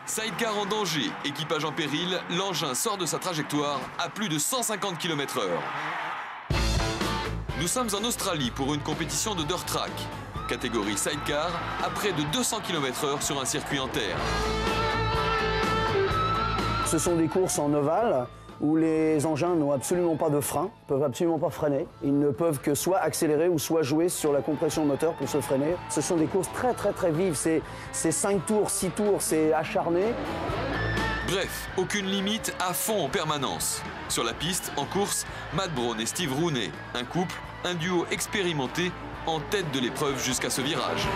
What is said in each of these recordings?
Sidecar en danger, équipage en péril, l'engin sort de sa trajectoire à plus de 150 km/h. Nous sommes en Australie pour une compétition de dirt track, catégorie sidecar, à près de 200 km/h sur un circuit en terre. Ce sont des courses en ovale où les engins n'ont absolument pas de frein, ne peuvent absolument pas freiner. Ils ne peuvent que soit accélérer ou soit jouer sur la compression moteur pour se freiner. Ce sont des courses très vives, c'est 5 tours, 6 tours, c'est acharné. Bref, aucune limite, à fond en permanence. Sur la piste, en course, Matt Brown et Steve Rooney, un couple, un duo expérimenté, en tête de l'épreuve jusqu'à ce virage.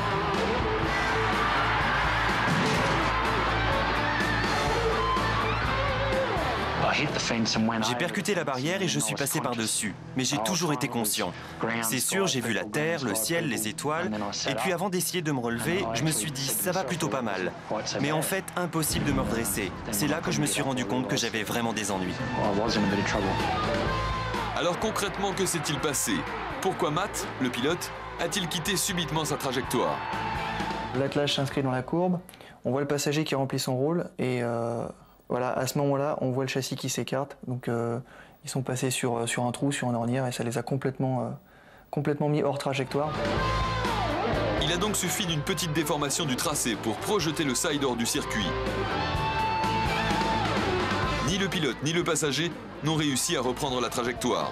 J'ai percuté la barrière et je suis passé par-dessus, mais j'ai toujours été conscient. C'est sûr, j'ai vu la terre, le ciel, les étoiles, et puis avant d'essayer de me relever, je me suis dit, ça va plutôt pas mal. Mais en fait, impossible de me redresser. C'est là que je me suis rendu compte que j'avais vraiment des ennuis. Alors concrètement, que s'est-il passé? Pourquoi Matt, le pilote, a-t-il quitté subitement sa trajectoire? L'attelage s'inscrit dans la courbe, on voit le passager qui remplit son rôle et voilà, à ce moment-là, on voit le châssis qui s'écarte. Donc ils sont passés sur un trou, sur une ornière et ça les a complètement mis hors trajectoire. Il a donc suffi d'une petite déformation du tracé pour projeter le side hors du circuit. Ni le pilote ni le passager n'ont réussi à reprendre la trajectoire.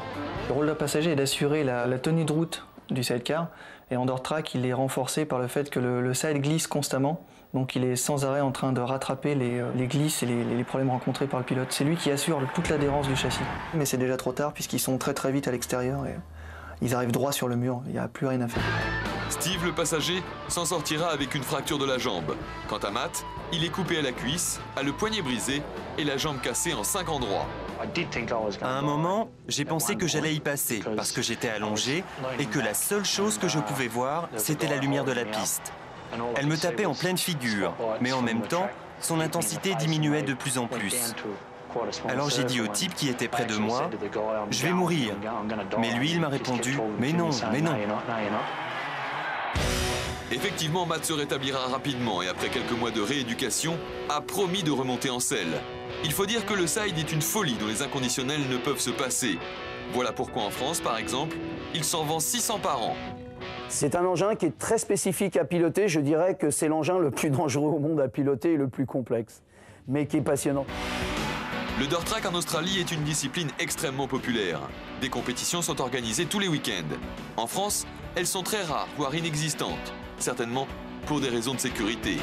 Le rôle d'un passager est d'assurer la tenue de route du sidecar. Et en dirt track, il est renforcé par le fait que le side glisse constamment. Donc il est sans arrêt en train de rattraper les glisses et les problèmes rencontrés par le pilote. C'est lui qui assure toute l'adhérence du châssis. Mais c'est déjà trop tard puisqu'ils sont très vite à l'extérieur et ils arrivent droit sur le mur. Il n'y a plus rien à faire. Steve, le passager, s'en sortira avec une fracture de la jambe. Quant à Matt, il est coupé à la cuisse, a le poignet brisé et la jambe cassée en 5 endroits. À un moment, j'ai pensé que j'allais y passer parce que j'étais allongé et que la seule chose que je pouvais voir, c'était la lumière de la piste. Elle me tapait en pleine figure, mais en même temps, son intensité diminuait de plus en plus. Alors j'ai dit au type qui était près de moi, « Je vais mourir ». Mais lui, il m'a répondu, « Mais non, mais non ». Effectivement, Matt se rétablira rapidement et après quelques mois de rééducation, a promis de remonter en selle. Il faut dire que le side est une folie dont les inconditionnels ne peuvent se passer. Voilà pourquoi en France, par exemple, il s'en vend 600 par an. C'est un engin qui est très spécifique à piloter. Je dirais que c'est l'engin le plus dangereux au monde à piloter et le plus complexe, mais qui est passionnant. Le dirt track en Australie est une discipline extrêmement populaire. Des compétitions sont organisées tous les week-ends. En France, elles sont très rares, voire inexistantes, certainement pour des raisons de sécurité.